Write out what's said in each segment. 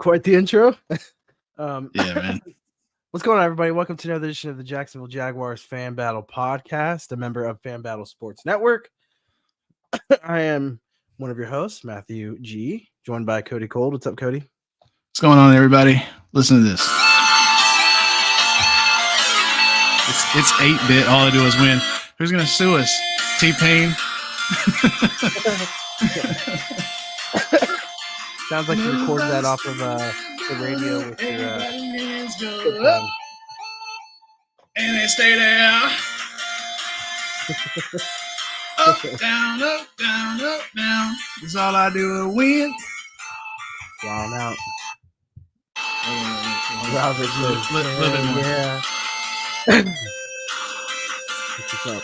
Quite the intro. Yeah, man. What's going on, everybody? Welcome to another edition of the Jacksonville Jaguars Fan Battle podcast, a member of Fan Battle Sports Network. I am one of your hosts, Matthew G, joined by Cody Cold. What's up, Cody? What's going on, everybody? Listen to this. It's 8-bit. All I do is win. Who's going to sue us? T-Pain? Sounds like you recorded that off of the radio with your up, and they stay there. Up, down, up, down, up, down. That's all I do is win. Wow, out. Wow, there's a little bit more. Yeah. What's up?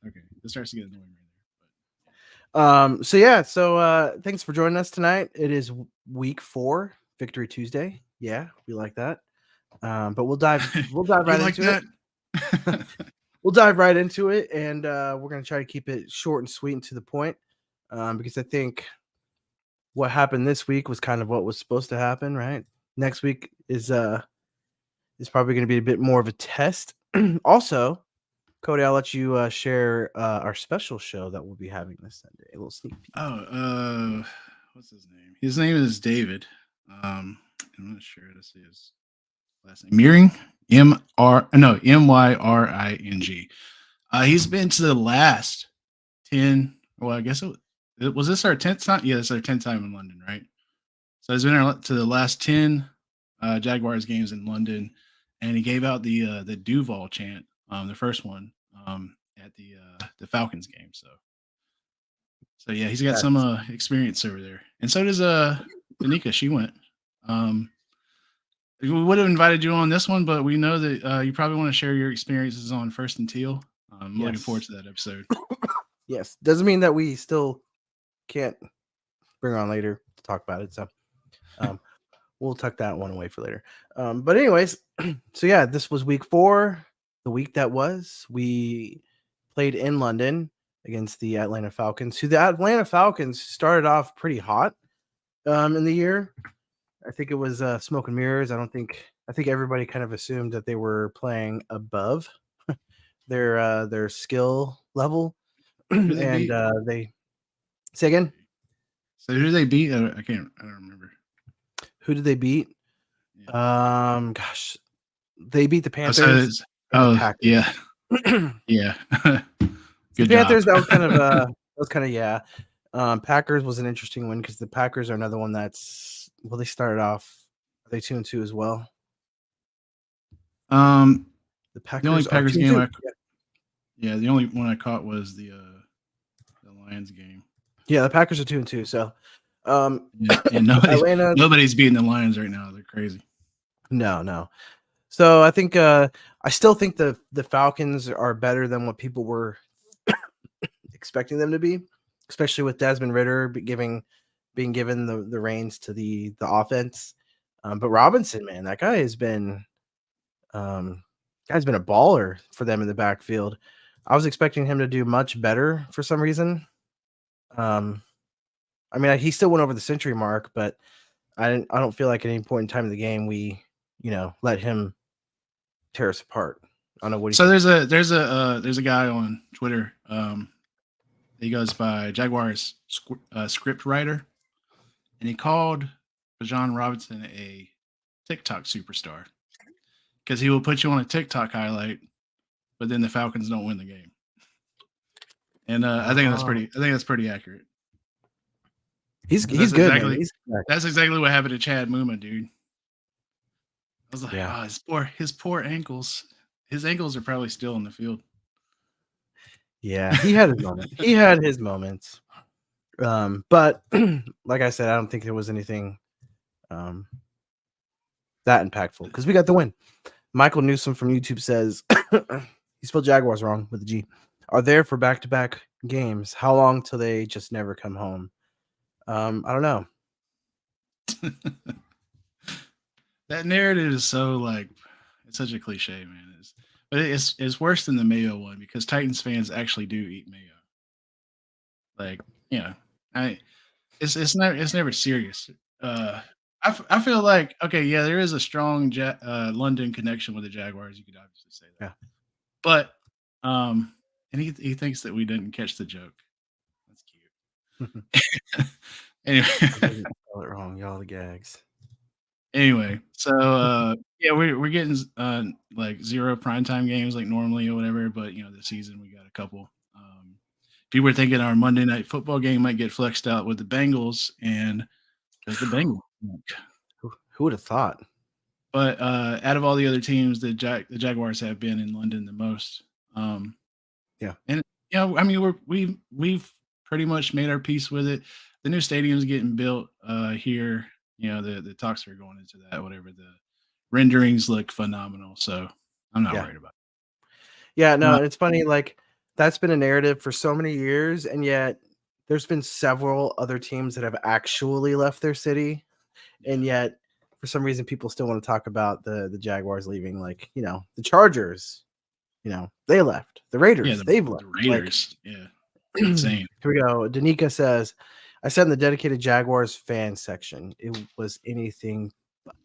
Okay, it starts to get annoying right there. So thanks for joining us tonight. It is week 4, Victory Tuesday. Yeah, we like that. But we'll dive right into it. We'll dive right into it, and we're gonna try to keep it short and sweet and to the point. Because I think what happened this week was kind of what was supposed to happen, right? Next week is probably going to be a bit more of a test. Also, Cody, I'll let you share our special show that we'll be having this Sunday. A little sneak peek. What's his name? His name is David. I'm not sure how to say his last name. Myring, Myring. He's been to the last 10. Well, I guess was this our 10th time? Yeah, it's our 10th time in London, right? So he's been to the last 10 Jaguars games in London, and he gave out the Duval chant, the first one, at the Falcons game. So yeah, he's got some experience over there, and so does Danica. She went. We would have invited you on this one, but we know that you probably want to share your experiences on First and Teal. I'm looking forward to that episode. Yes, doesn't mean that we still can't bring her on later to talk about it. So we'll tuck that one away for later. But anyways, so yeah, this was week 4, the week that was. We played in London against the Atlanta Falcons, who the Atlanta Falcons started off pretty hot in the year. I think it was smoke and mirrors. I think everybody kind of assumed that they were playing above their skill level. And they say again. So who did they beat? I don't remember. Who did they beat? Yeah. Gosh, they beat the Panthers. Yeah. Yeah. Good the Panthers. That was kind of yeah. Packers was an interesting one because the Packers are another one that's they started off. Are they 2-2 as well? The only Packers game the only one I caught was the Lions game. Yeah, the Packers are 2-2. So nobody's beating the Lions right now. They're crazy. No. So I think I still think the Falcons are better than what people were expecting them to be, especially with Desmond Ridder being given the reins to the offense. But Robinson, man, that guy has been a baller for them in the backfield. I was expecting him to do much better for some reason. I mean, he still went over the century mark, but I don't feel like at any point in time in the game we, let him tear us apart. I don't know what. So there's a guy on Twitter. He goes by Jaguars script writer, and he called Bijan Robinson a TikTok superstar because he will put you on a TikTok highlight, but then the Falcons don't win the game. And I think that's pretty accurate. He's good. That's exactly what happened to Chad Muma, dude. I was like, his poor ankles. His ankles are probably still in the field. Yeah, he had his moments. But like I said, I don't think there was anything that impactful because we got the win. Michael Newsom from YouTube says he spelled Jaguars wrong with a G. Are there for back-to-back games? How long till they just never come home? I don't know. That narrative is so it's such a cliche, man. But it's worse than the mayo one because Titans fans actually do eat mayo. It's never serious. I feel like okay, yeah, there is a strong London connection with the Jaguars. You could obviously say that, Yeah. but and he thinks that we didn't catch the joke. That's cute. Anyway, I didn't spell it wrong. Y'all the gags. anyway, so yeah, we're getting like 0 primetime games like normally or whatever, but this season we got a couple. People were thinking our Monday night football game might get flexed out with the Bengals, and because the Bengals. Who would have thought? But out of all the other teams, the Jaguars have been in London the most. Yeah. And I mean, we've pretty much made our peace with it. The new stadium's getting built here. The talks are going into that. Whatever, the renderings look phenomenal, so I'm not worried about it. Yeah, no, it's funny. Like that's been a narrative for so many years, and yet there's been several other teams that have actually left their city, and yet for some reason people still want to talk about the Jaguars leaving. Like the Chargers, they left. The Raiders, they've left. The Raiders, insane. Here we go. Danica says, "I said in the dedicated Jaguars fan section, it was anything but."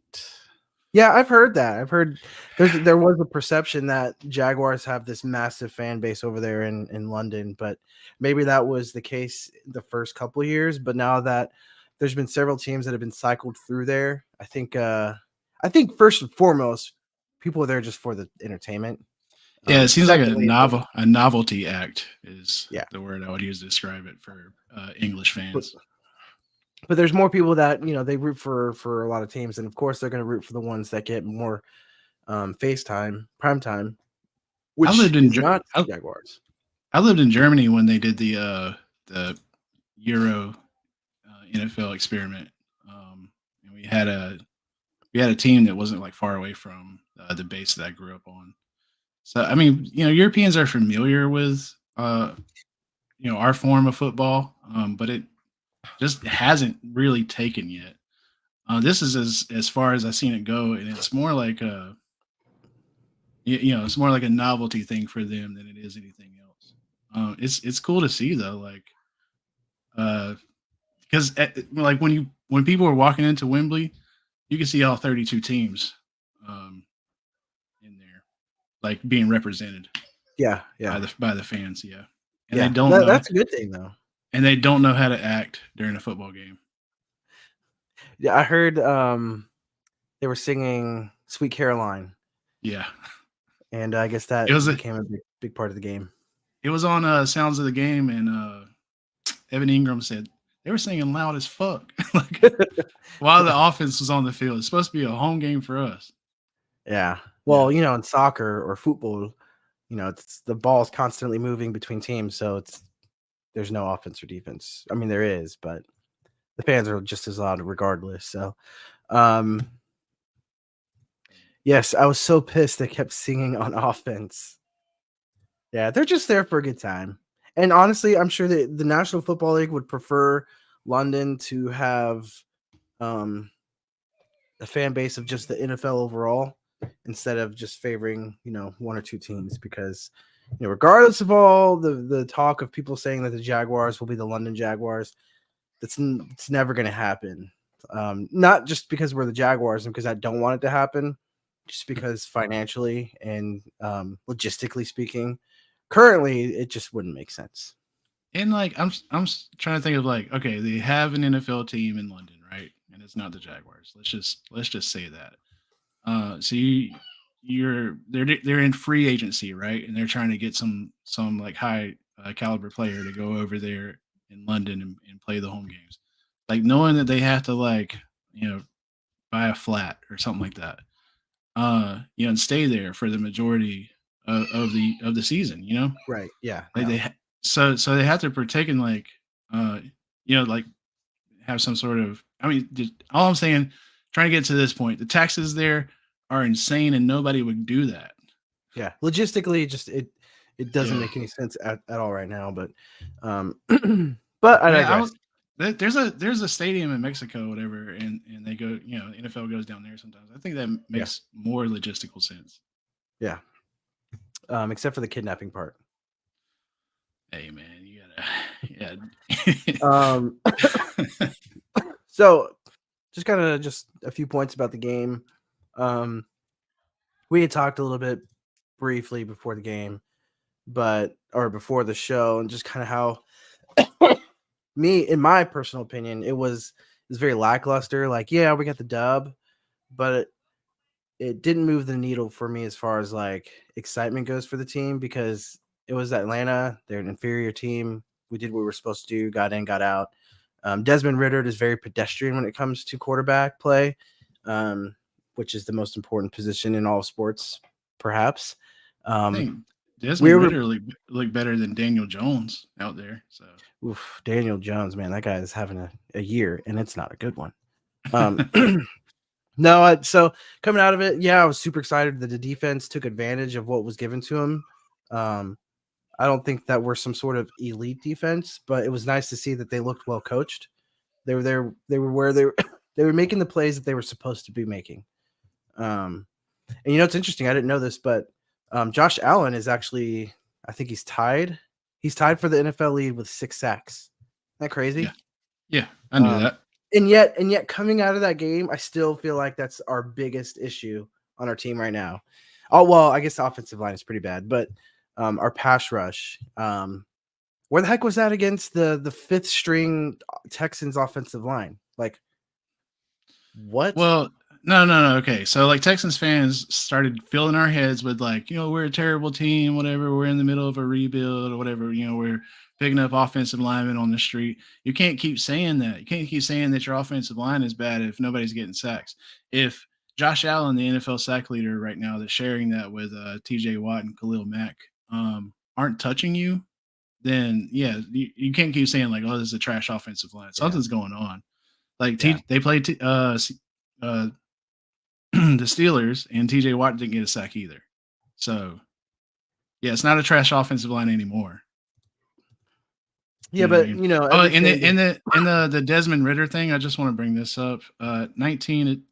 Yeah, I've heard that. I've heard there was a perception that Jaguars have this massive fan base over there in London, but maybe that was the case the first couple of years. But now that there's been several teams that have been cycled through there, I think first and foremost, people are there just for the entertainment. Yeah, it seems like a secondly, novelty act is the word I would use to describe it for English fans. But there's more people that they root for a lot of teams, and of course they're going to root for the ones that get more face time, prime time. Which I lived in Jaguars. I lived in Germany when they did the Euro NFL experiment, and we had a team that wasn't like far away from the base that I grew up on. So I mean, Europeans are familiar with our form of football, but it just hasn't really taken yet. This is as far as I've seen it go, and it's more like it's more like a novelty thing for them than it is anything else. It's cool to see though, like because like when people are walking into Wembley, you can see all 32 teams in there, like being represented. Yeah. By the fans, yeah. And they don't. That's a good thing though. And they don't know how to act during a football game. Yeah, I heard they were singing "Sweet Caroline." Yeah, and I guess that became a big part of the game. It was on Sounds of the Game, and Evan Ingram said they were singing loud as fuck, like while the offense was on the field. It's supposed to be a home game for us. Yeah. Well, in soccer or football, it's the ball's constantly moving between teams, so there's no offense or defense. I mean, there is, but the fans are just as loud regardless. So, yes, I was so pissed they kept singing on offense. Yeah, they're just there for a good time. And honestly, I'm sure that the National Football League would prefer London to have a fan base of just the NFL overall instead of just favoring, one or two teams, because regardless of all the talk of people saying that the Jaguars will be the London Jaguars, it's never going to happen. Not just because we're the Jaguars and because I don't want it to happen, just because financially and logistically speaking, currently it just wouldn't make sense. And like I'm trying to think of like, okay, they have an NFL team in London, right? And it's not the Jaguars. Let's just say that. So they're in free agency, right? And they're trying to get some like high caliber player to go over there in London and play the home games. Like knowing that they have to like buy a flat or something like that, and stay there for the majority of the season. Right? Yeah. Like so they have to partake in like like have some sort of. I mean, all I'm saying, trying to get to this point, the taxes there are insane, and nobody would do that. Yeah, logistically, just it doesn't make any sense at all right now. But but I digress. There's a stadium in Mexico, whatever, and they go, the NFL goes down there sometimes. I think that makes more logistical sense. Yeah. Except for the kidnapping part. Hey man, you gotta. So just kind of just a few points about the game. Um, we had talked a little bit briefly before the game, or before the show, and just kind of how in my personal opinion, it was very lackluster. Like, yeah, we got the dub, but it didn't move the needle for me as far as like excitement goes for the team, because it was Atlanta. They're an inferior team. We did what we were supposed to do, got in, got out. Desmond Ritter is very pedestrian when it comes to quarterback play, which is the most important position in all of sports, perhaps. I think We Desmond were Ritter look better than Daniel Jones out there. So Daniel Jones, man, that guy is having a year, and it's not a good one. No, so coming out of it, yeah, I was super excited that the defense took advantage of what was given to him. I don't think that we're some sort of elite defense, but it was nice to see that they looked well coached. They were there. They were where they were. They were making the plays that they were supposed to be making. And it's interesting. I didn't know this, but Josh Allen is actually, I think he's tied. He's tied for the NFL lead with 6 sacks. Isn't that crazy? Yeah, I knew that. And yet, coming out of that game, I still feel like that's our biggest issue on our team right now. Oh well, I guess the offensive line is pretty bad, but our pass rush. Where the heck was that against the 5th string Texans offensive line? Like, what? Well, no. Okay, so like Texans fans started filling our heads with like, we're a terrible team, whatever. We're in the middle of a rebuild or whatever. We're picking up offensive linemen on the street. You can't keep saying that. You can't keep saying that your offensive line is bad if nobody's getting sacks. If Josh Allen, the NFL sack leader right now, that's sharing that with T.J. Watt and Khalil Mack, aren't touching you, then yeah, you can't keep saying like, oh, this is a trash offensive line. Something's going on. Like they played the Steelers, and T.J. Watt didn't get a sack either. So yeah, it's not a trash offensive line anymore. Yeah, but the Desmond Ritter thing, I just want to bring this up. 19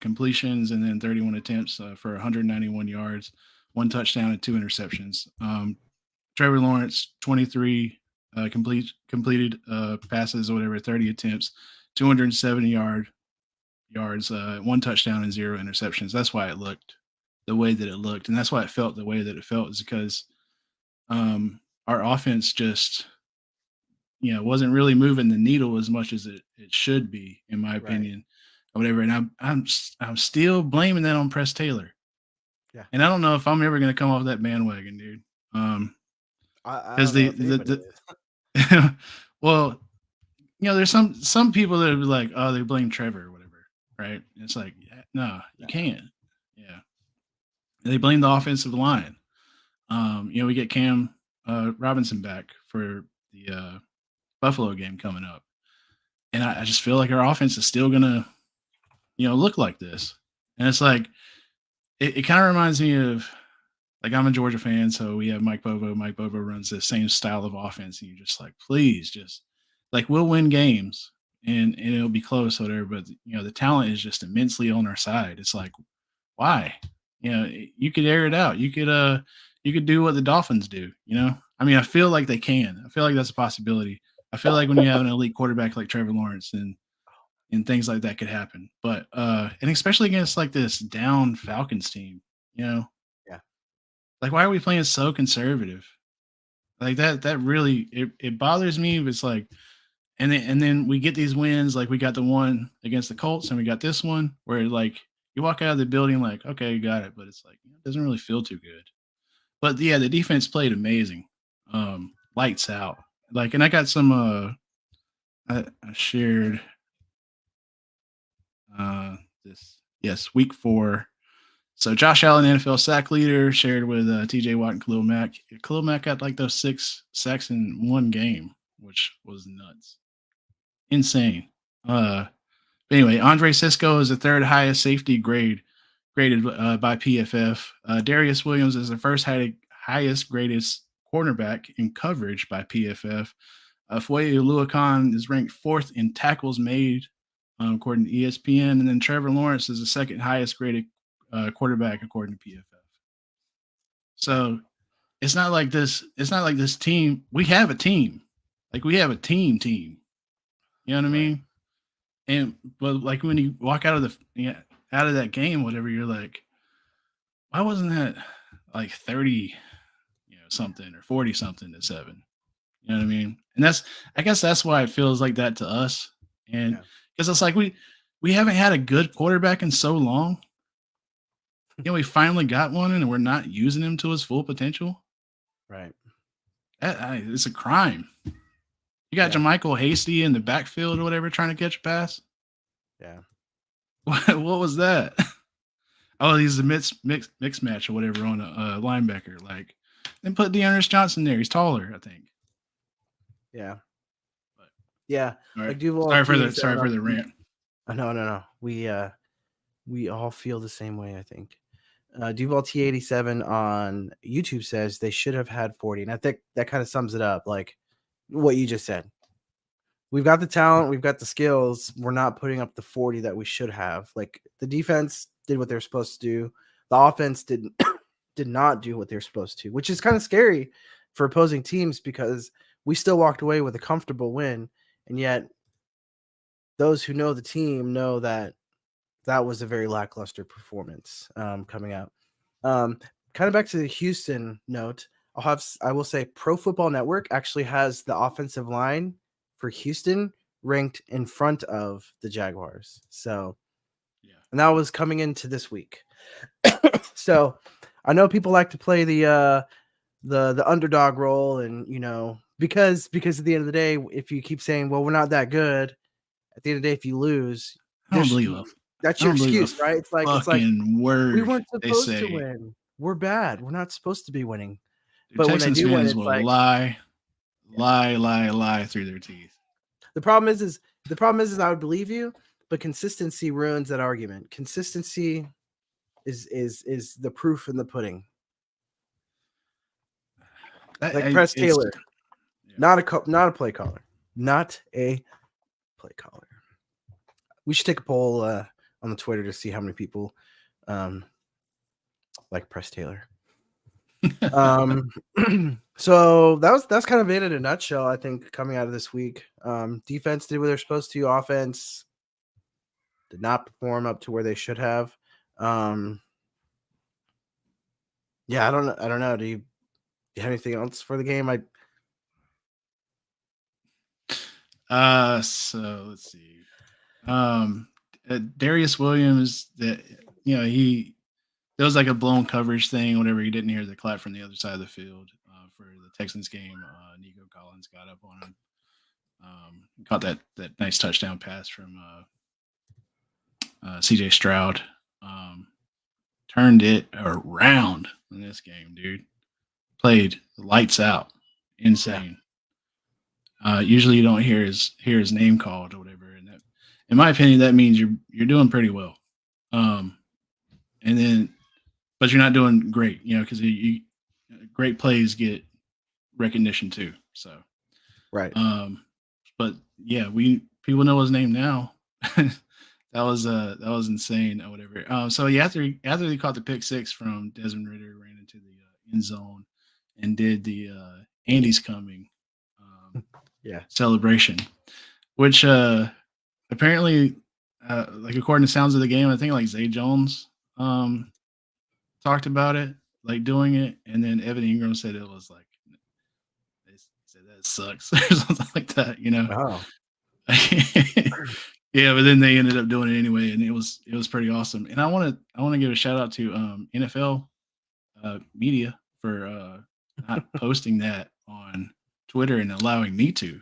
completions and then 31 attempts for 191 yards, 1 touchdown and 2 interceptions. Trevor Lawrence, 23 completed passes or whatever, 30 attempts, 270 yards, 1 touchdown and 0 interceptions. That's why it looked the way that it looked, and that's why it felt the way that it felt, is because our offense just wasn't really moving the needle as much as it should be, in my opinion, or whatever. And I'm still blaming that on Press Taylor. Yeah, and I don't know if I'm ever going to come off that bandwagon, dude. Because well, there's some people that would be like, oh, they blame Trevor or whatever, right? And it's like, no, you can't. Yeah, they blame the offensive line. We get Cam Robinson back for the Buffalo game coming up, and I just feel like our offense is still gonna, look like this. And it's like, it kind of reminds me of, like, I'm a Georgia fan, so we have Mike Bobo. Mike Bobo runs the same style of offense, and you're just like, please, just like, we'll win games and it'll be close, or whatever. But the talent is just immensely on our side. It's like, why? You could air it out. You could do what the Dolphins do. I mean, I feel like they can. I feel like that's a possibility. I feel like when you have an elite quarterback like Trevor Lawrence and things like that could happen. But and especially against like this down Falcons team, Yeah. Like, why are we playing so conservative? Like that really it bothers me. It's like, and then we get these wins, like we got the one against the Colts, and we got this one where like you walk out of the building like, okay, you got it, but it's like, it doesn't really feel too good. But yeah, the defense played amazing, lights out. Like, and I got some I shared week 4. So Josh Allen, NFL sack leader, shared with T.J. Watt and Khalil Mack. Khalil Mack got like those 6 sacks in one game, which was nuts, insane. Anyway, Andre Cisco is the 3rd highest safety graded by PFF. Darius Williams is the 1st highest graded cornerback in coverage by PFF. Foye Oluokun is ranked 4th in tackles made, according to ESPN, and then Trevor Lawrence is the 2nd highest graded quarterback according to PFF. So it's not like this team. We have a team. Like, we have a team. You know what I mean? But like when you walk out of that game, whatever, you're like, why wasn't that like 30, something or 40 something to 7? You know what I mean? And I guess that's why it feels like that to us. And because it's like we haven't had a good quarterback in so long. We finally got one, and we're not using him to his full potential. Right. It's a crime. You got Jermichael Hasty in the backfield or whatever trying to catch a pass. Yeah. What was that? Oh, he's a mix match or whatever on a linebacker. Like, then put Dearness Johnson there. He's taller, I think. Yeah. But, yeah. All right. Like Duval. Sorry for the rant. No. We all feel the same way, I think. Duval T87 on YouTube says they should have had 40. And I think that kind of sums it up, like what you just said. We've got the talent, we've got the skills. We're not putting up the 40 that we should have. Like the defense did what they're supposed to do. The offense did not do what they're supposed to, which is kind of scary for opposing teams because we still walked away with a comfortable win. And yet those who know the team know that was a very lackluster performance coming out. Kind of back to the Houston note, I will say Pro Football Network actually has the offensive line for Houston ranked in front of the Jaguars. So, and that was coming into this week. So, I know people like to play the underdog role, and because at the end of the day, if you keep saying, "Well, we're not that good," at the end of the day, if you lose, I don't believe it. That's your excuse, right? It's like word we weren't supposed to win. We're bad. We're not supposed to be winning. But Texans when they do win, fans it's will like lie through their teeth. The problem is I would believe you, but consistency ruins that argument. Consistency is the proof in the pudding. Like Press Taylor, not a play caller, not a play caller. We should take a poll on the Twitter to see how many people like Press Taylor. So that's kind of it in a nutshell. I think coming out of this week, defense did what they're supposed to. Offense did not perform up to where they should have. I don't know. Do you have anything else for the game? So let's see. Darius Williams, that there was like a blown coverage thing, whatever. He didn't hear the clap from the other side of the field for the Texans game. Nico Collins got up on him, caught that nice touchdown pass from CJ Stroud. Turned it around in this game, dude. Played lights out, insane. Usually you don't hear his name called or whatever, and that, in my opinion, that means you're doing pretty well. But you're not doing great, because great plays get recognition too. So, right. But yeah, people know his name now. That was insane or whatever. So yeah, after he caught the pick six from Desmond Ridder, ran into the end zone and did the Andy's coming celebration, which apparently like according to sounds of the game, I think like Zay Jones talked about it, like doing it, and then Evan Ingram said it was like he said that sucks or something like that, Oh. Yeah, but then they ended up doing it anyway, and it was pretty awesome. And I want to give a shout out to NFL media for not posting that on Twitter and allowing me to,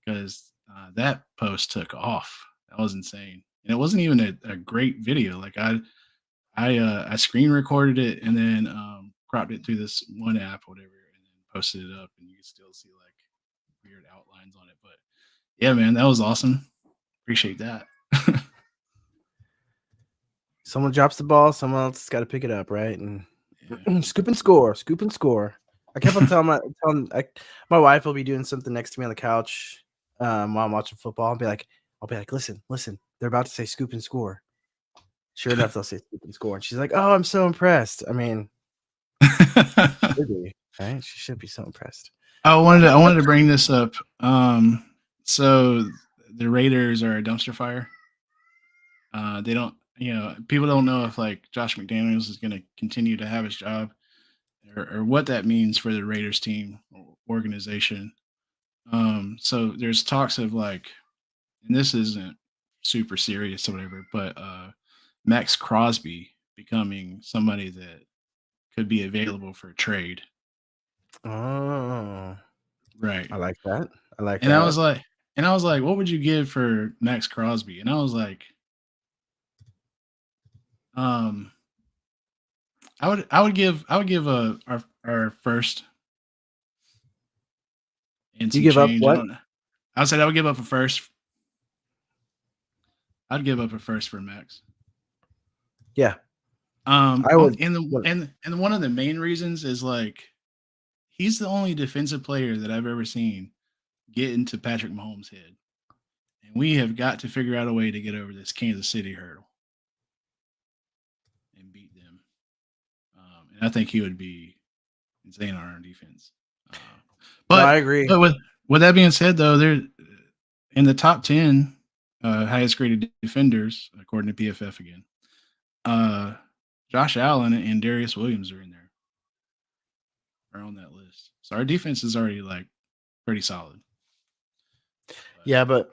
because that post took off. That was insane, and it wasn't even a great video. Like I screen recorded it and then cropped it through this one app, or whatever, and then posted it up, and you can still see like weird outlines on it. But yeah, man, that was awesome. Appreciate that. Someone drops the ball, someone else got to pick it up, right? And scoop and score. I kept on telling my wife will be doing something next to me on the couch while I'm watching football. I'll be like, listen, they're about to say scoop and score. Sure enough, they'll say scoop and score, and she's like, "Oh, I'm so impressed." I mean, right? She should be so impressed. I wanted to bring this up. So the Raiders are a dumpster fire. They don't, people don't know if like Josh McDaniels is going to continue to have his job or what that means for the Raiders team or organization. So there's talks of like, and this isn't super serious or whatever, but Max Crosby becoming somebody that could be available for trade. Oh, Right. I like that. I like And that. I was like, what would you give for Max Crosby? And I was like, I would give our first and You some give up change. I what? don't know. I said I would give up a first. I'd give up a first for Max. Yeah, I would. And one of the main reasons is like he's the only defensive player that I've ever seen get into Patrick Mahomes' head. And we have got to figure out a way to get over this Kansas City hurdle and beat them. And I think he would be insane on our defense. No, But I agree. But with that being said, though, they're in the top 10 highest graded defenders according to PFF again. Josh Allen and Darius Williams are in there. Are on that list. So our defense is already like pretty solid. Yeah, but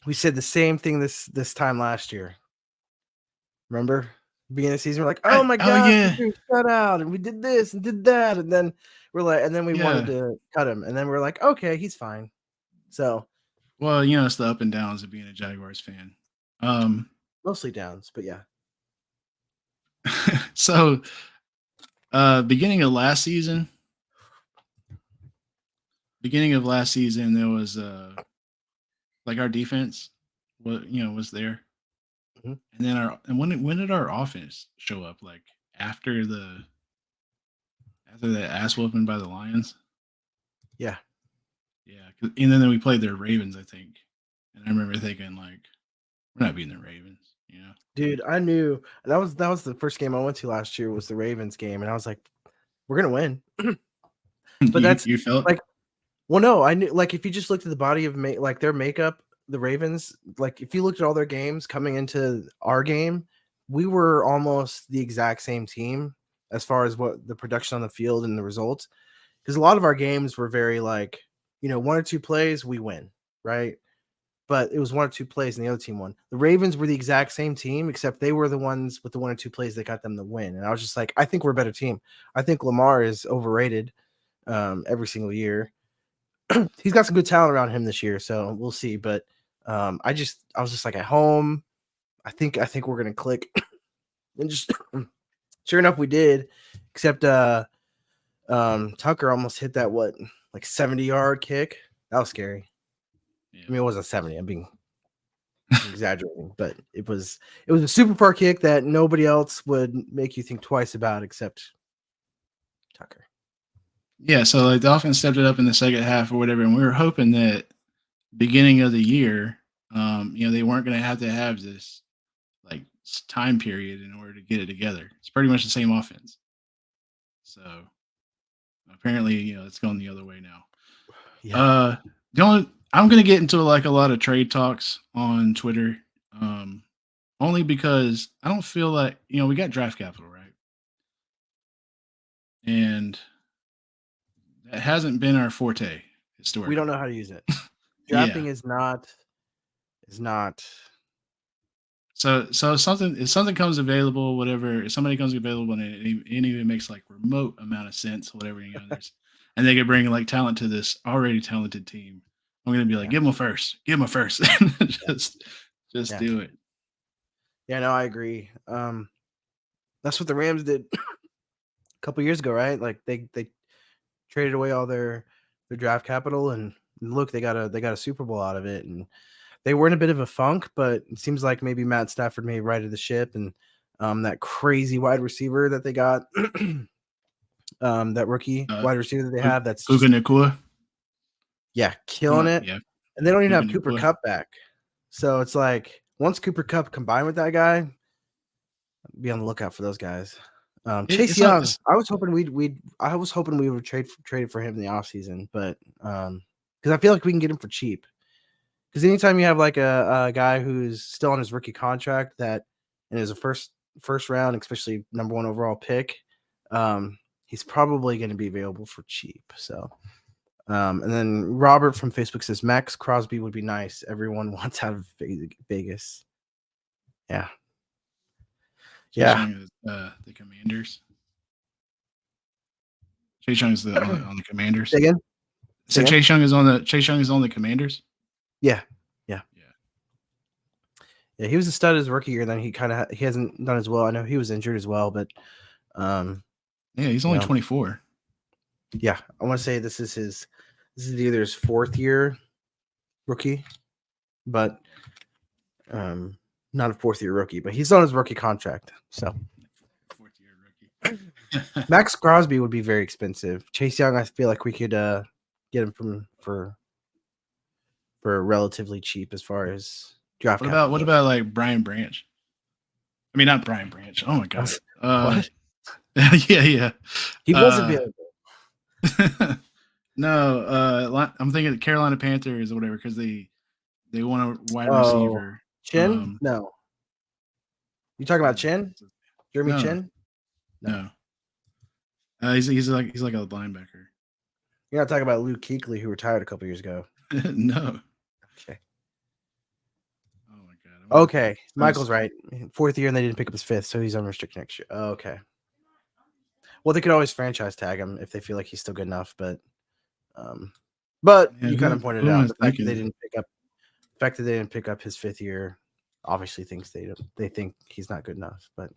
we said the same thing this time last year. Remember? Beginning of the season, we're like, oh my god, yeah. shut out, and we did this and did that, and then we're like, and then we wanted Yeah. to cut him, and then we're like, okay, he's fine. So Well, it's the up and downs of being a Jaguars fan. mostly downs, but yeah. So beginning of last season, there was like our defense was there. Mhm. And then when did our offense show up? Like after the ass whooping by the Lions? Yeah. Yeah, and then we played the Ravens, I think. And I remember thinking like, we're not beating the Ravens, Dude, I knew that was the first game I went to last year was the Ravens game, and I was like, we're gonna win. But that's you felt like, well, no, I knew, like, if you just looked at the body of like their makeup, the Ravens, like if you looked at all their games coming into our game, we were almost the exact same team as far as what the production on the field and the results. Because a lot of our games were very like, one or two plays, we win, right? But it was one or two plays and the other team won. The Ravens were the exact same team, except they were the ones with the one or two plays that got them the win. And I was just like, I think we're a better team. I think Lamar is overrated every single year. He's got some good talent around him this year, so we'll see. But I was just like at home. I think we're gonna click, and just sure enough, we did. Except Tucker almost hit that 70-yard kick. That was scary. Yeah. I mean, it wasn't 70. I'm being exaggerating, but it was a super far kick that nobody else would make you think twice about except Tucker. Yeah, so like the offense stepped it up in the second half or whatever, and we were hoping that beginning of the year, they weren't going to have this like time period in order to get it together. It's pretty much the same offense. So apparently, it's going the other way now. Yeah. I'm going to get into like a lot of trade talks on Twitter, only because I don't feel like we got draft capital, right? And that hasn't been our forte historically. We don't know how to use it. Drafting is not. So if something comes available, whatever, if somebody comes available and it even makes like remote amount of sense, whatever, and they could bring like talent to this already talented team, I'm gonna be like, give them a first, just do it. Yeah, no, I agree. That's what the Rams did a couple years ago, right? Like they traded away all their draft capital, and look, they got a Super Bowl out of it, and they were in a bit of a funk, but it seems like maybe Matt Stafford may righted the ship, and that crazy wide receiver that they got, that rookie wide receiver that they have, that's Puka Nacua. Yeah, killing it. Yeah. And they don't even have Cooper Kupp back. So it's like once Cooper Kupp combined with that guy, be on the lookout for those guys. Chase Young, I was hoping we would trade for him in the offseason, but because I feel like we can get him for cheap. Because anytime you have like a guy who's still on his rookie contract that and is a first round, especially number 1 overall pick, he's probably going to be available for cheap. So, and then Robert from Facebook says Max Crosby would be nice. Everyone wants out of Vegas. Yeah. Chase Young is the Commanders. Chase Young is on the Commanders. Again? So Chase Young is on the Commanders. Yeah. He was a stud his rookie year. Then he hasn't done as well. I know he was injured as well, but he's only 24. Yeah, I want to say this is either his 4th year rookie, but not a 4th year rookie, but he's on his rookie contract. So 4th year rookie. Max Crosby would be very expensive. Chase Young, I feel like we could get him for relatively cheap as far as draft. What about like Brian Branch? I mean, not Brian Branch. Oh my god. What? Yeah. He was available. No, I'm thinking the Carolina Panthers or whatever because they want a wide receiver. Chin? No. You talking about Chin? Jeremy Chin? No. He's like a linebacker. You're not talking about Luke Kuechly, who retired a couple years ago. No. Okay. Oh my god. Okay, Michael's right. 4th year, and they didn't pick up his 5th, so he's unrestricted next year. Okay. Well, they could always franchise tag him if they feel like he's still good enough, but you kind of pointed out the fact that they didn't pick up his 5th year. Obviously, they think he's not good enough, but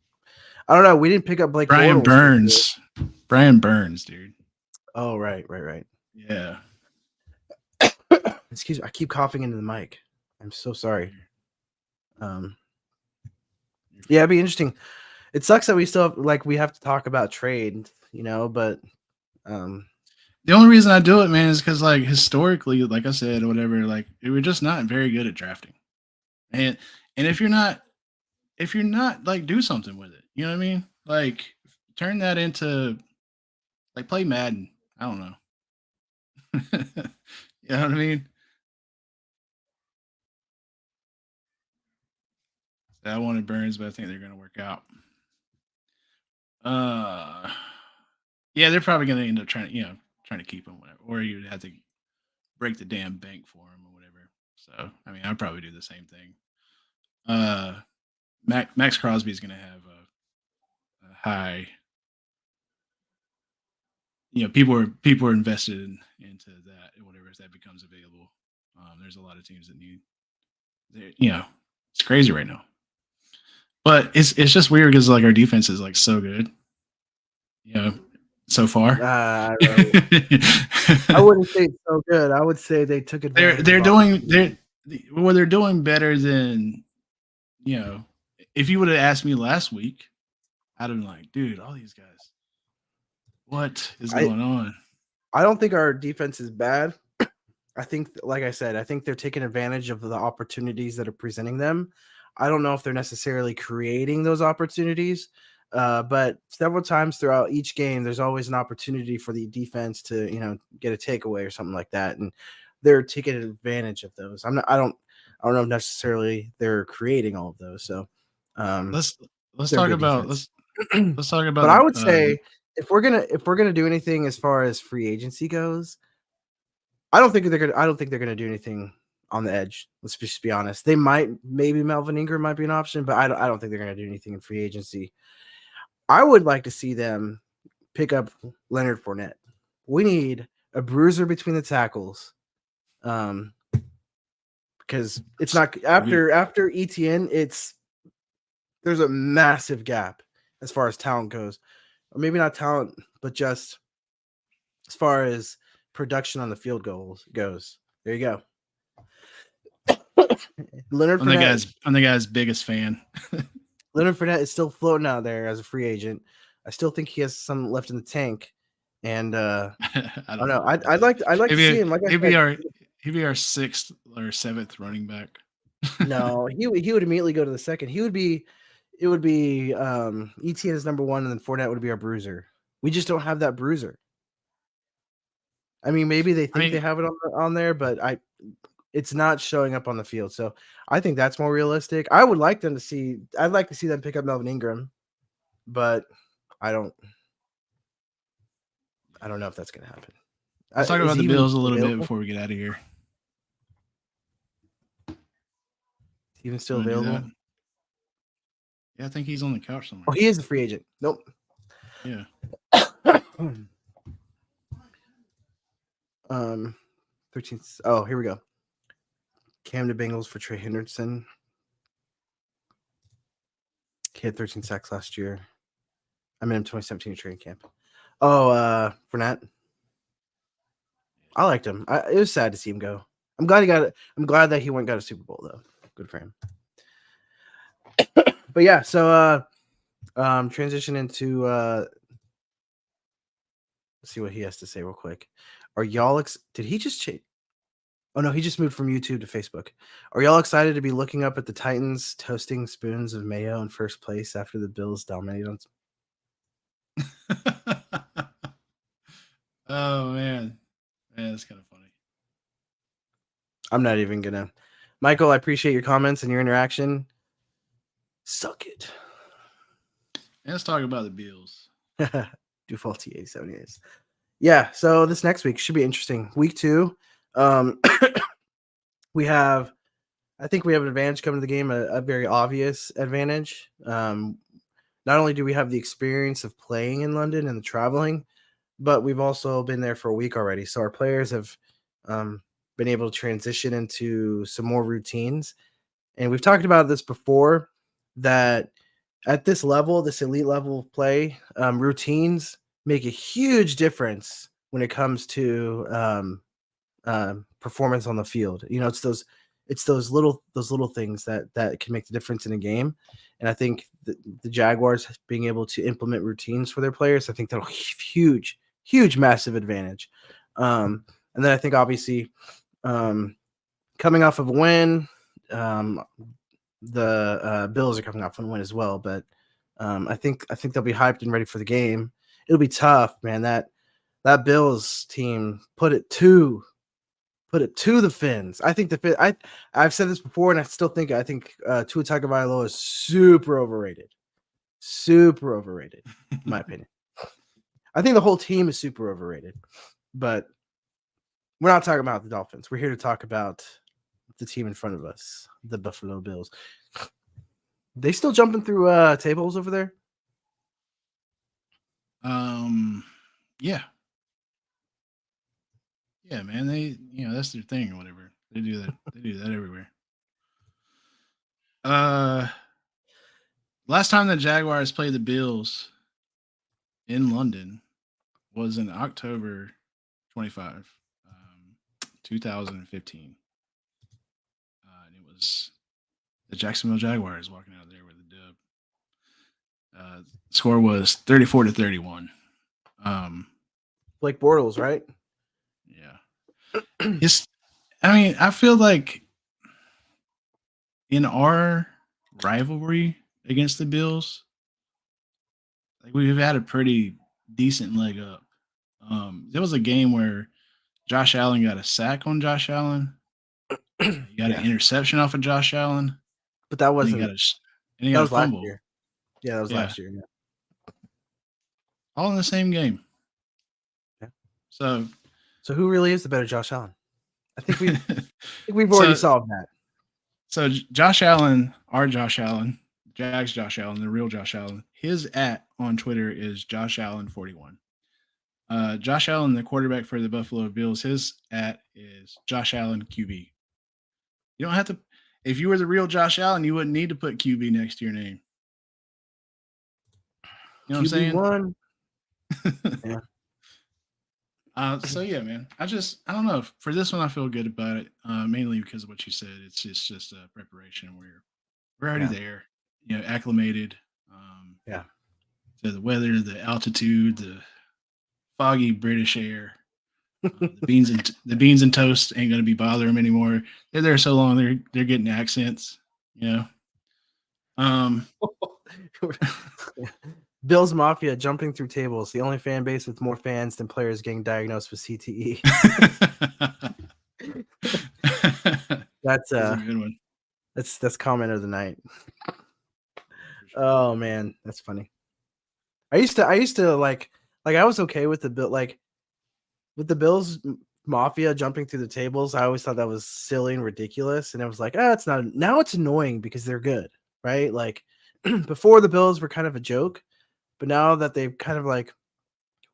I don't know. We didn't pick up Blake Brian Burns. Brian Burns, dude. Oh, right. Yeah. Excuse me. I keep coughing into the mic. I'm so sorry. Yeah, it'd be interesting. It sucks that we still we have to talk about trade, but the only reason I do it, man, is because like historically, like I said, or whatever, like we're just not very good at drafting. And if you're not like do something with it. You know what I mean? Like turn that into like play Madden. I don't know. You know what I mean? I wanted Burns, but I think they're going to work out. Yeah, they're probably going to end up trying to keep him, whatever, or you'd have to break the damn bank for him or whatever. So, I mean, I'd probably do the same thing. Max Crosby is going to have a high. People are invested into that, whatever, if that becomes available. There's a lot of teams that need. It's crazy right now. But it's just weird because like our defense is like so good, so far. I wouldn't say it's so good. I would say they took advantage. They're doing better than if you would have asked me last week, I'd have been like, dude, all these guys, what is going on? I don't think our defense is bad. I think, like I said, they're taking advantage of the opportunities that are presenting them. I don't know if they're necessarily creating those opportunities, but several times throughout each game, there's always an opportunity for the defense to, get a takeaway or something like that, and they're taking advantage of those. I don't know if necessarily they're creating all of those. So let's talk about. But I would say if we're gonna do anything as far as free agency goes, I don't think they're gonna do anything on the edge. Let's just be honest. Maybe Melvin Ingram might be an option, but I don't think they're going to do anything in free agency. I would like to see them pick up Leonard Fournette. We need a bruiser between the tackles, because it's not after ETN. There's a massive gap as far as talent goes, or maybe not talent, but just as far as production on the field goes. There you go. Leonard Fournette. I'm the guy's biggest fan. Leonard Fournette is still floating out there as a free agent. I still think he has some left in the tank, and I don't know. I'd like to see him. Like he'd be our 6th or 7th running back. No, he would immediately go to the 2nd. It would be ETN is number 1, and then Fournette would be our bruiser. We just don't have that bruiser. I mean, maybe they think they have it on there, but it's not showing up on the field. So I think that's more realistic. I'd like to see them pick up Melvin Ingram, but I don't know if that's going to happen. Let's talk Is about the he even Bills a little bit available? before we get out of here. Is he even still Wanna do that? available? Yeah, I think he's on the couch somewhere. Oh, he is a free agent. Nope. Yeah. 13. Oh, here we go. Cam to Bengals for Trey Henderson. He had 13 sacks last year. I met him 2017 training camp. Oh, Fournette. I liked him. It was sad to see him go. I'm glad that he went and got a Super Bowl though. Good for him. But yeah, so transition into let's see what he has to say real quick. Are y'all did he just change? Oh no, he just moved from YouTube to Facebook. Are y'all excited to be looking up at the Titans toasting spoons of mayo in first place after the Bills dominated on? Oh man, that's kind of funny. I'm not even gonna. Michael, I appreciate your comments and your interaction. Suck it. And let's talk about the Bills. Defaulty 87 years. Yeah, so this next week should be interesting. Week 2. I think we have an advantage coming to the game, a very obvious advantage. Not only do we have the experience of playing in London and the traveling, but we've also been there for a week already. So our players have been able to transition into some more routines. And we've talked about this before, that at this level, this elite level of play, routines make a huge difference when it comes to performance on the field. You know, it's those little things that can make the difference in a game. And I think the Jaguars being able to implement routines for their players, I think that'll huge, massive advantage. And then I think obviously coming off of a win, the Bills are coming off on a win as well, but I think they'll be hyped and ready for the game. It'll be tough, man. That Bills team put it to the Finns. I think I've said this before, and I think Tua Tagovailoa is super overrated. Super overrated, in my opinion. I think the whole team is super overrated, but we're not talking about the Dolphins. We're here to talk about the team in front of us, the Buffalo Bills. They still jumping through tables over there? Yeah. Yeah, man. They, that's their thing or whatever. They do that. They do that everywhere. Last time the Jaguars played the Bills in London was in October 25, 2015. And it was the Jacksonville Jaguars walking out there with a dub. Score was 34-31. Blake Bortles, right? Yeah. I feel like in our rivalry against the Bills, like we've had a pretty decent leg up. There was a game where Josh Allen got a sack on Josh Allen. He got an interception off of Josh Allen. But that wasn't. He got a fumble. Last year. Yeah, that was last year. Yeah. All in the same game. Yeah. So who really is the better Josh Allen? I think we've already solved that. So Josh Allen, our Josh Allen, Jags Josh Allen, the real Josh Allen, his @ on Twitter is Josh Allen 41. Josh Allen, the quarterback for the Buffalo Bills, his @ is Josh Allen QB. You don't have to. If you were the real Josh Allen, you wouldn't need to put QB next to your name. You know what I'm saying? QB1. Yeah. So yeah, man. I don't know. For this one, I feel good about it. Mainly because of what you said. It's just a preparation. We're already there. Acclimated. To the weather, the altitude, the foggy British air. The beans and toast ain't gonna be bothering them anymore. They're there so long. They're getting accents. Bills Mafia jumping through tables. The only fan base with more fans than players getting diagnosed with CTE. That's That's a good one. that's comment of the night. For sure. Oh man, that's funny. I used to like I was okay with the bill with the Bills Mafia jumping through the tables. I always thought that was silly and ridiculous, and I was like, it's not. Now it's annoying because they're good, right? Like before the Bills were kind of a joke, but now that they've kind of like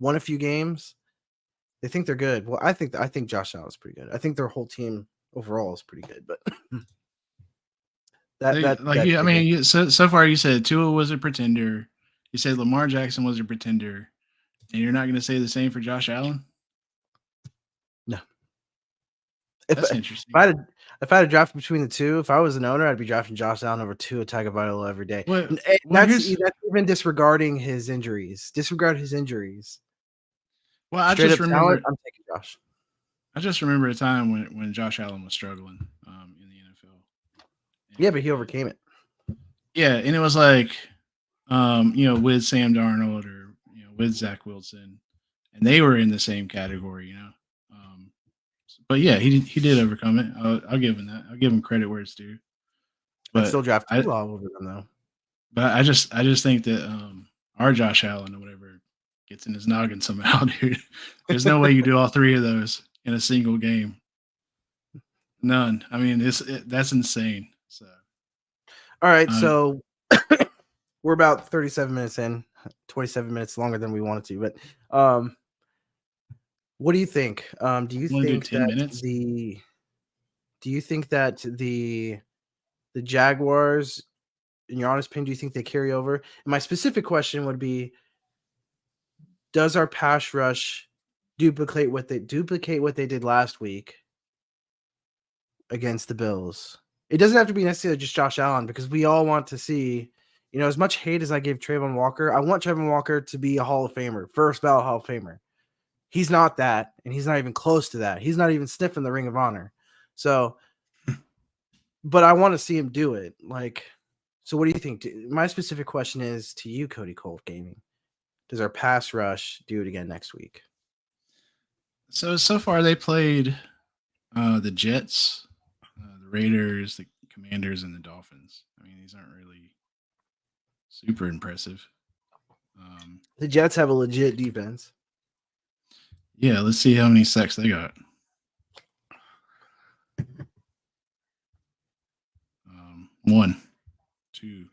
won a few games, they think they're good. Well, I think Josh Allen is pretty good. I think their whole team overall is pretty good, but I mean, so far you said Tua was a pretender. You said Lamar Jackson was a pretender, and you're not going to say the same for Josh Allen. no. That's interesting. If I had to draft between the two, if I was an owner, I'd be drafting Josh Allen over Tua Tagovailoa every day. That's even disregarding his injuries. Disregard his injuries. Well, I just remember. Talent, I'm taking Josh. I just remember a time when Josh Allen was struggling in the NFL. Yeah, but he overcame it. Yeah, and it was like, with Sam Darnold or with Zach Wilson, and they were in the same category, But yeah, he did overcome it. I'll give him that. I'll give him credit where it's due. But I still draft Tua over them though. But I just think that our Josh Allen or whatever gets in his noggin somehow, dude. There's no way you do all three of those in a single game. None. I mean, that's insane. So, all right. So we're about 37 minutes in, 27 minutes longer than we wanted to. But what do you think? Do you think that the Jaguars, in your honest opinion, do you think they carry over? And my specific question would be, does our pass rush duplicate what they did last week against the Bills? It doesn't have to be necessarily just Josh Allen, because we all want to see, as much hate as I give Trayvon Walker, I want Trayvon Walker to be a Hall of Famer, first ballot Hall of Famer. He's not that, and he's not even close to that. He's not even sniffing the Ring of Honor. So, but I want to see him do it. So what do you think? My specific question is to you, Cody Cole Gaming. Does our pass rush do it again next week? So far they played the Jets, the Raiders, the Commanders, and the Dolphins. I mean, these aren't really super impressive. The Jets have a legit defense. Yeah, let's see how many sacks they got. 1, 2.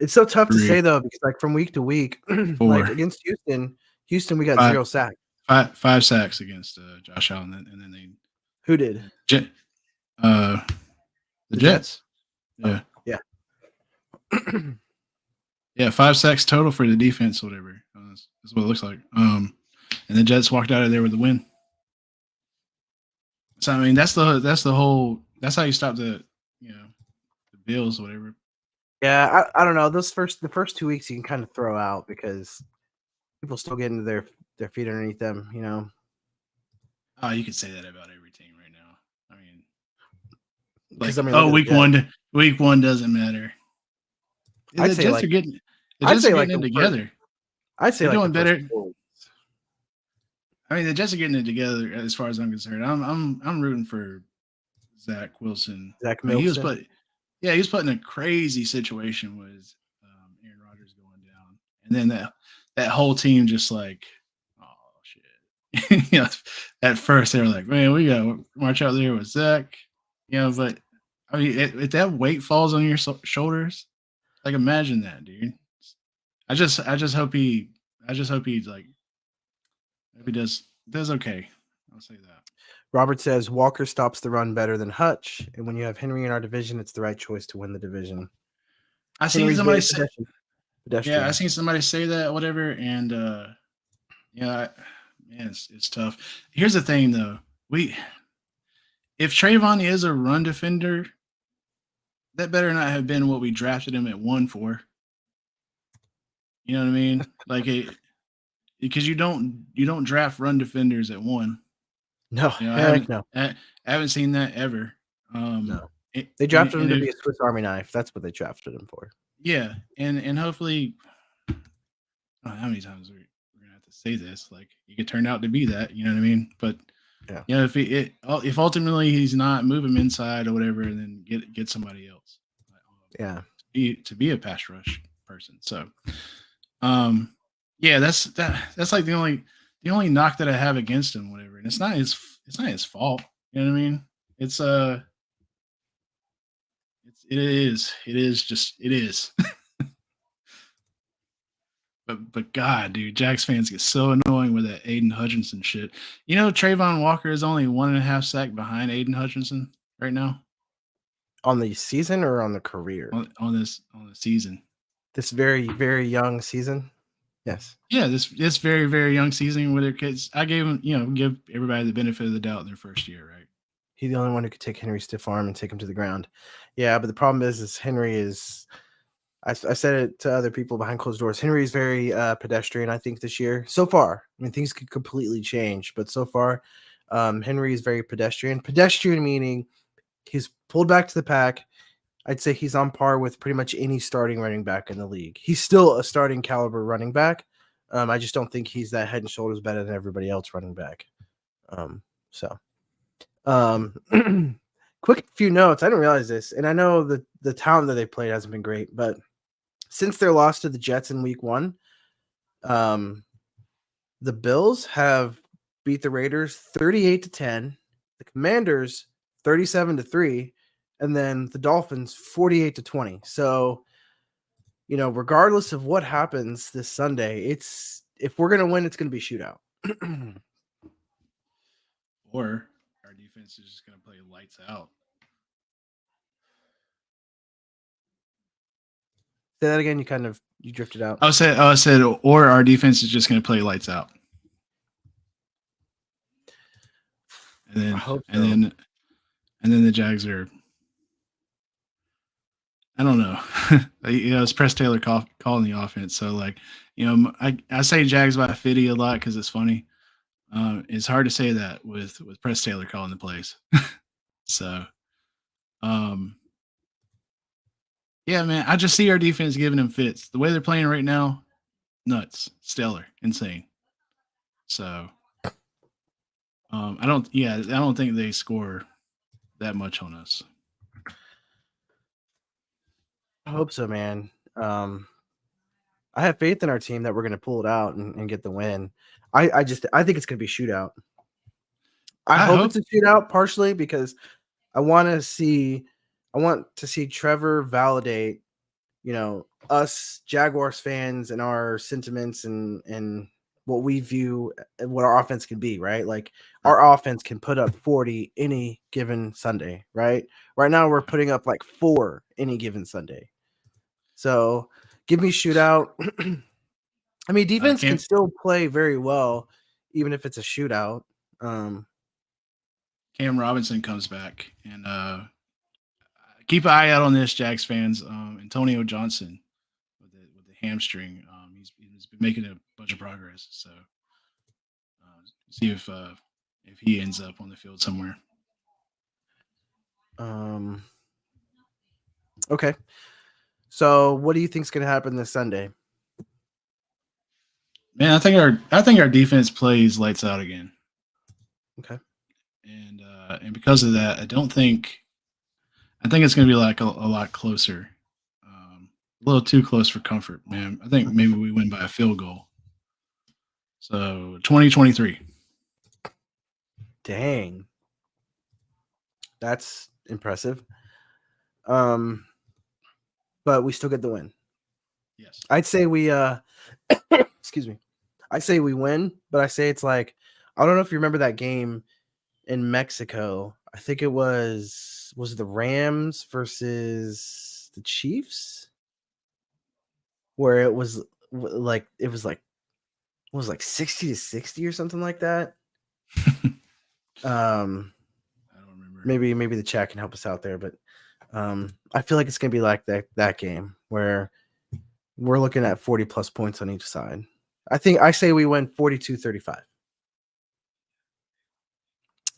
It's so tough 3, to say though, because from week to week, 4, against Houston we got 5, 0 sacks. 5 sacks against Josh Allen, and then they. Who did? The Jets. Yeah. Yeah. Yeah, 5 sacks total for the defense, whatever. That's what it looks like. And the Jets walked out of there with the win. So I mean, that's the whole. That's how you stop the Bills, whatever. Yeah, I don't know. The first 2 weeks you can kind of throw out because people still get into their feet underneath them. Oh, you could say that about every team right now. I mean, week one doesn't matter. The Jets are getting it together. I'd say they're doing better. I mean, the Jets are getting it together as far as I'm concerned. I'm rooting for Zach Wilson. Zach Milson. He was put in a crazy situation with Aaron Rodgers going down, and then that whole team just like, oh shit. At first they were like, man, we got to march out there with Zach. But I mean, if that weight falls on your shoulders, like imagine that, dude. I just hope he like. If he does okay, I'll say that. Robert says Walker stops the run better than Hutch, and when you have Henry in our division, it's the right choice to win the division. I seen somebody say, I seen somebody say that, whatever, and man, it's tough. Here's the thing, though: if Trayvon is a run defender, that better not have been what we drafted him at 1 for. You know what I mean? Because you don't draft run defenders at 1. No, I haven't seen that ever. No, they drafted him to be a Swiss Army knife. That's what they drafted him for. Yeah, and hopefully, I don't know how many times we're gonna have to say this. Like, he could turn out to be that. You know what I mean? But Yeah. You know, if ultimately he's not, move him inside or whatever, and then get somebody else. Yeah. To be a pass rush person. So, yeah, that's like the only knock that I have against him, whatever. And it's not his fault. You know what I mean? It is just it is. But God, dude, Jags fans get so annoying with that Aiden Hutchinson shit. You know, Trayvon Walker is only 1.5 sack behind Aiden Hutchinson right now On the season or on the career? on the season. This very, very young season. Yes. Yeah, this very very young season with their kids. I gave them, give everybody the benefit of the doubt in their first year, right? He's the only one who could take Henry's stiff arm and take him to the ground. Yeah, but the problem is Henry is. I said it to other people behind closed doors. Henry is very pedestrian, I think, this year. So far, I mean, things could completely change, but so far, Henry is very pedestrian. Pedestrian meaning he's pulled back to the pack. I'd say he's on par with pretty much any starting running back in the league. He's still a starting caliber running back. I just don't think he's that head and shoulders better than everybody else running back. Quick few notes. I didn't realize this, and I know the talent that they played hasn't been great, but since their loss to the Jets in week 1, the Bills have beat the Raiders 38-10, the Commanders 37-3, and then the Dolphins 48-20. So, regardless of what happens this Sunday, if we're gonna win, it's gonna be shootout. Or our defense is just going to play lights out. Say that again. You drifted out. I said, or our defense is just going to play lights out. And then, I hope so. and then the Jags are. I don't know. It's Press Taylor calling the offense. So, I say Jags by 50 a lot because it's funny. It's hard to say that with Press Taylor calling the plays. So, yeah, man, I just see our defense giving them fits. The way they're playing right now, nuts, stellar, insane. So, I don't think they score that much on us. I hope so, man. I have faith in our team that we're going to pull it out and get the win. I think it's going to be shootout. I hope it's a shootout partially because I want to see Trevor validate, us Jaguars fans and our sentiments and what we view what our offense can be, right? Like our offense can put up 40 any given Sunday, right? Right now we're putting up like 4 any given Sunday. So give me shootout. I mean, defense can still play very well, even if it's a shootout. Cam Robinson comes back, and keep an eye out on this, Jags fans. Antonio Johnson with the hamstring, he's been making a bunch of progress. So see if he ends up on the field somewhere. Okay. So what do you think is going to happen this Sunday? Man, I think our defense plays lights out again. Okay. And because of that, I think it's going to be like a lot closer. A little too close for comfort, man. I think maybe we win by a field goal. So 2023. Dang. That's impressive. But we still get the win. Yes. I'd say we excuse me. I say we win, but I say it's like, I don't know if you remember that game in Mexico. I think it was the Rams versus the Chiefs, where it was like 60-60 or something like that. I don't remember. Maybe the chat can help us out there, but I feel like it's gonna be like that game where we're looking at 40 plus points on each side. I say we win 42-35.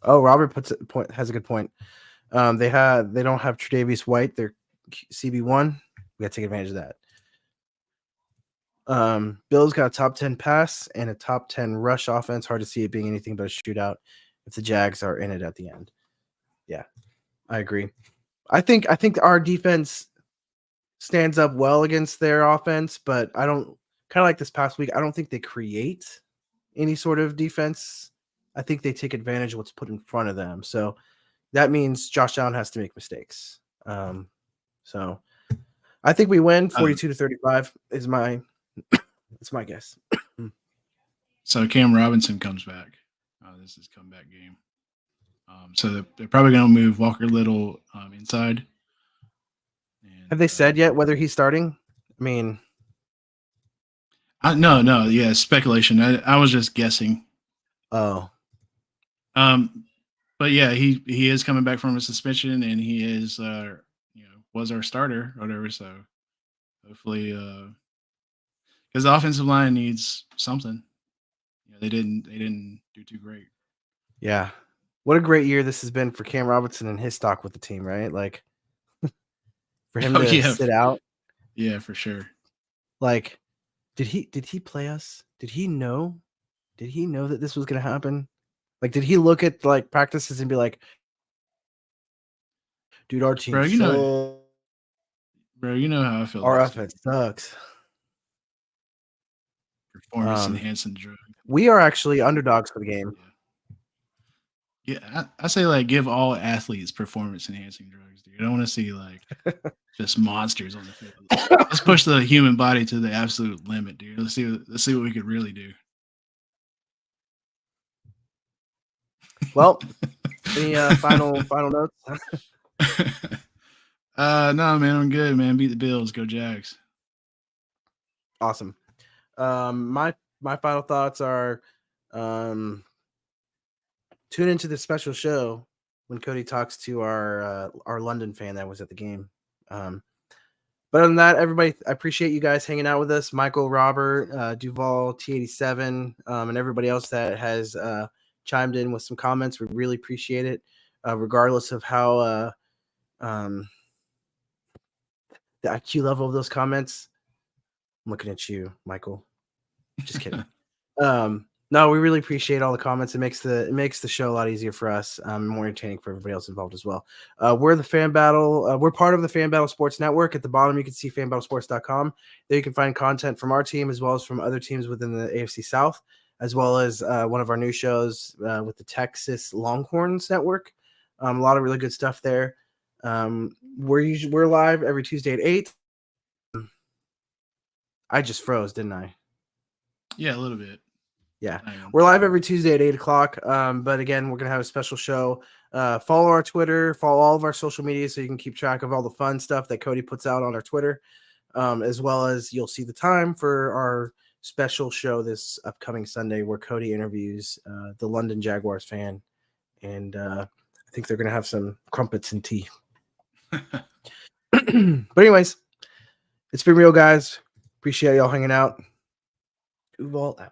Oh, Robert has a good point. They don't have Tre'Davious White. They're CB1. We got to take advantage of that. Bill's got a top 10 pass and a top 10 rush offense. Hard to see it being anything but a shootout. if the Jags are in it at the end. Yeah, I agree. I think our defense stands up well against their offense, but I don't kind of like this past week. I don't think they create any sort of defense. I think they take advantage of what's put in front of them. So that means Josh Allen has to make mistakes. So I think we win 42-35 is my guess. So Cam Robinson comes back. This is comeback game. So they're probably going to move Walker Little inside. And, have they said yet whether he's starting? I mean, no, yeah, speculation. I was just guessing. Oh, but yeah, he is coming back from a suspension, and he is was our starter or whatever. So hopefully, because the offensive line needs something. They didn't do too great. Yeah, what a great year this has been for Cam Robinson and his stock with the team, right? Like for him to sit out. Yeah, for sure. Like, did he play us? Did he know that this was going to happen? Like, did he look at like practices and be like, dude, our team you know how I feel. Our offense sucks. Performance enhancing drug. We are actually underdogs for the game. Yeah, I say like give all athletes performance enhancing drugs, dude. I don't want to see like just monsters on the field. Let's push the human body to the absolute limit, dude. Let's see what we could really do. Well, any final notes? No, man, I'm good, man. Beat the Bills, go Jags. Awesome. My final thoughts are tune into the special show when Cody talks to our London fan that was at the game. But other than that, everybody, I appreciate you guys hanging out with us. Michael, Robert, Duval, T87, and everybody else that has chimed in with some comments. We really appreciate it, regardless of how the IQ level of those comments. I'm looking at you, Michael. Just kidding. No, we really appreciate all the comments. It makes the show a lot easier for us, more entertaining for everybody else involved as well. We're the Fan Battle. We're part of the Fan Battle Sports Network. At the bottom, you can see fanbattlesports.com. There you can find content from our team as well as from other teams within the AFC South, as well as one of our new shows with the Texas Longhorns Network. A lot of really good stuff there. We're live every Tuesday at 8. I just froze, didn't I? Yeah, a little bit. Yeah, we're live every Tuesday at 8 o'clock. But again, we're going to have a special show. Follow our Twitter, follow all of our social media so you can keep track of all the fun stuff that Cody puts out on our Twitter, as well as you'll see the time for our special show this upcoming Sunday where Cody interviews the London Jaguars fan. And I think they're going to have some crumpets and tea. But anyways, it's been real, guys. Appreciate y'all hanging out. Duval out.